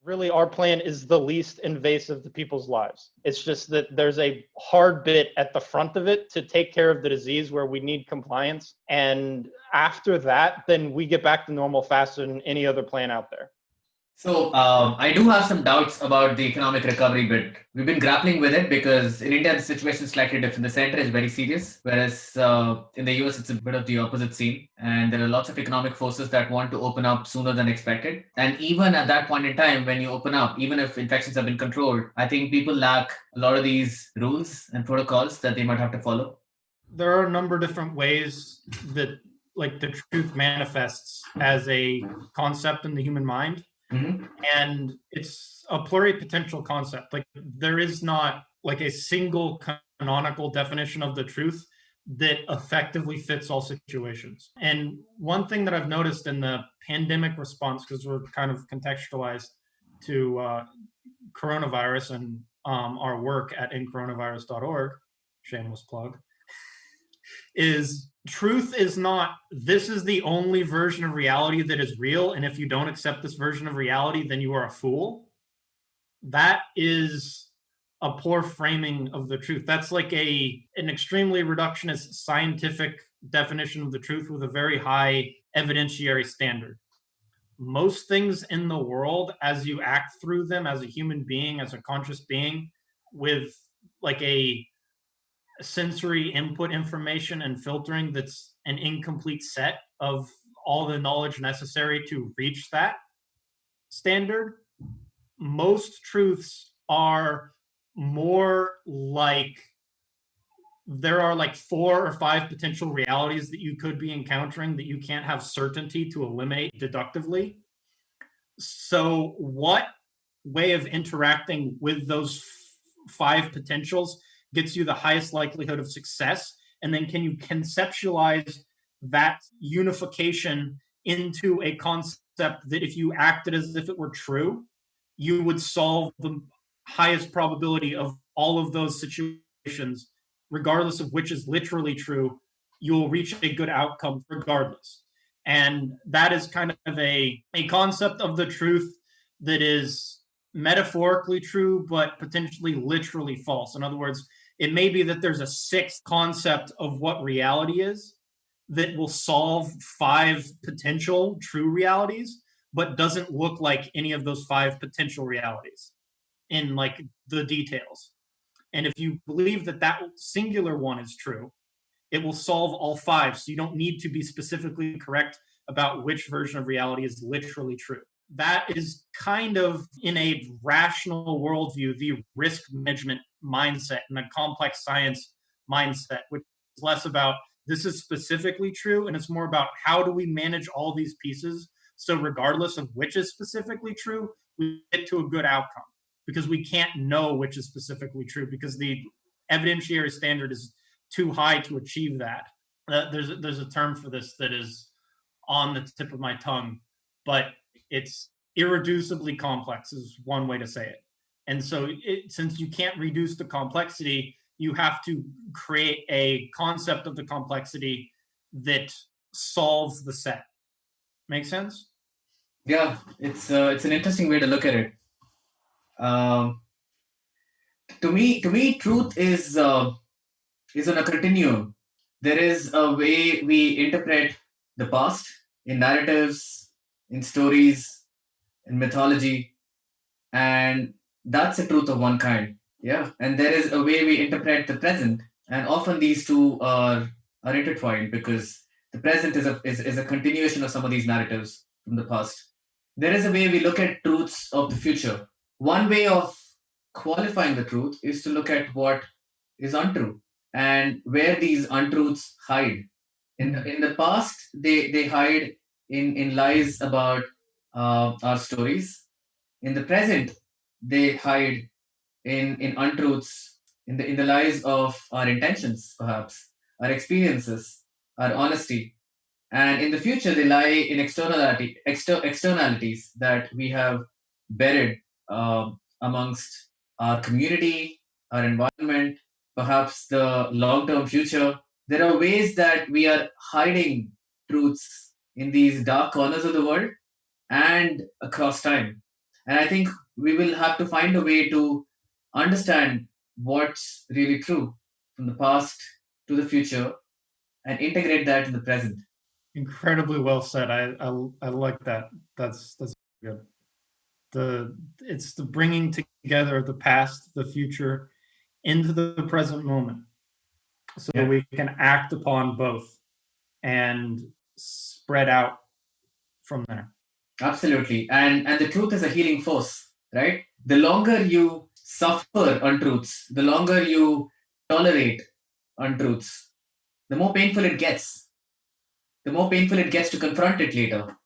Really, our plan is the least invasive to people's lives. It's just that there's a hard bit at the front of it to take care of the disease where we need compliance. And after that, then we get back to normal faster than any other plan out there. So I do have some doubts about the economic recovery bit. We've been grappling with it because in India, the situation is slightly different. The center is very serious, whereas in the US, it's a bit of the opposite scene. And there are lots of economic forces that want to open up sooner than expected. And even at that point in time, when you open up, even if infections have been controlled, I think people lack a lot of these rules and protocols that they might have to follow. There are a number of different ways that like the truth manifests as a concept in the human mind. Mm-hmm. And it's a pluripotential concept. Like there is not like a single canonical definition of the truth that effectively fits all situations. And one thing that I've noticed in the pandemic response, because we're kind of contextualized to coronavirus and our work at incoronavirus.org, shameless plug, is truth is not, this is the only version of reality that is real, and if you don't accept this version of reality, then you are a fool. That is a poor framing of the truth. That's like an extremely reductionist scientific definition of the truth with a very high evidentiary standard. Most things in the world, as you act through them as a human being, as a conscious being, with like a sensory input information and filtering that's an incomplete set of all the knowledge necessary to reach that standard, most truths are more like there are like 4 or 5 potential realities that you could be encountering that you can't have certainty to eliminate deductively. So what way of interacting with those 5 potentials gets you the highest likelihood of success? And then can you conceptualize that unification into a concept that if you acted as if it were true, you would solve the highest probability of all of those situations, regardless of which is literally true, you will reach a good outcome regardless. And that is kind of a concept of the truth that is metaphorically true, but potentially literally false. In other words, it may be that there's a 6th concept of what reality is that will solve 5 potential true realities, but doesn't look like any of those 5 potential realities in like the details. And if you believe that that singular one is true, it will solve all 5. So you don't need to be specifically correct about which version of reality is literally true. That is kind of, in a rational worldview, the risk management mindset and the complex science mindset, which is less about this is specifically true, and it's more about how do we manage all these pieces so regardless of which is specifically true, we get to a good outcome. Because we can't know which is specifically true because the evidentiary standard is too high to achieve that. There's a term for this that is on the tip of my tongue, but it's irreducibly complex is one way to say it. And so since you can't reduce the complexity, you have to create a concept of the complexity that solves the set. Make sense? Yeah, it's an interesting way to look at it. To me, truth is on a continuum. There is a way we interpret the past in narratives, in stories, in mythology, and that's a truth of one kind. Yeah, and there is a way we interpret the present, and often these two are intertwined because the present is a continuation of some of these narratives from the past. There is a way we look at truths of the future. One way of qualifying the truth is to look at what is untrue and where these untruths hide. In the past, they hide in lies about our stories. In the present, they hide in untruths, in the lies of our intentions, perhaps, our experiences, our honesty. And in the future, they lie in externalities that we have buried amongst our community, our environment, perhaps the long-term future. There are ways that we are hiding truths in these dark corners of the world and across time. And I think we will have to find a way to understand what's really true from the past to the future and integrate that in the present. Incredibly well said. I like that. That's good. It's the bringing together the past, the future, into the present moment, so that we can act upon both and spread out from there. Absolutely. And the truth is a healing force, right? The longer you suffer untruths, the longer you tolerate untruths, the more painful it gets. The more painful it gets to confront it later.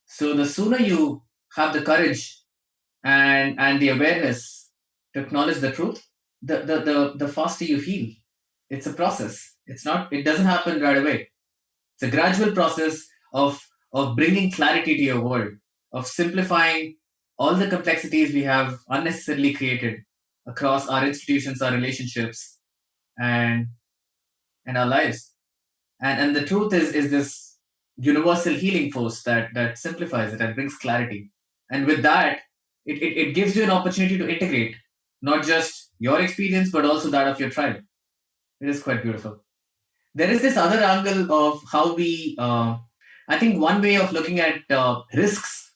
So the sooner you have the courage and the awareness to acknowledge the truth, the faster you heal. It's a process. It doesn't happen right away. It's a gradual process of bringing clarity to your world, of simplifying all the complexities we have unnecessarily created across our institutions, our relationships, and our lives. And the truth is this universal healing force that simplifies it and brings clarity. And with that, it gives you an opportunity to integrate not just your experience but also that of your tribe. It is quite beautiful. There is this other angle of how we I think one way of looking at risks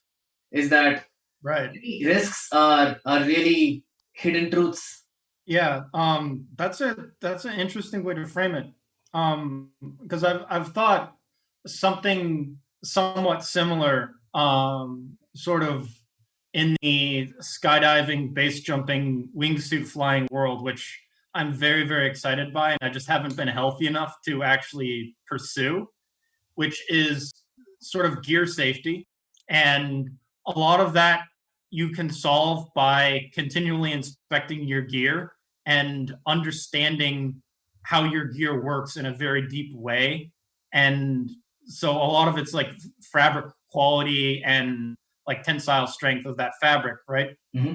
is that Right. risks are really hidden truths. Yeah. That's an interesting way to frame it. Because I've thought something somewhat similar, sort of in the skydiving, base jumping, wingsuit flying world, which I'm very, very excited by, and I just haven't been healthy enough to actually pursue, which is sort of gear safety. And a lot of that you can solve by continually inspecting your gear and understanding how your gear works in a very deep way. And so a lot of it's like fabric quality and like tensile strength of that fabric, right? Mm-hmm.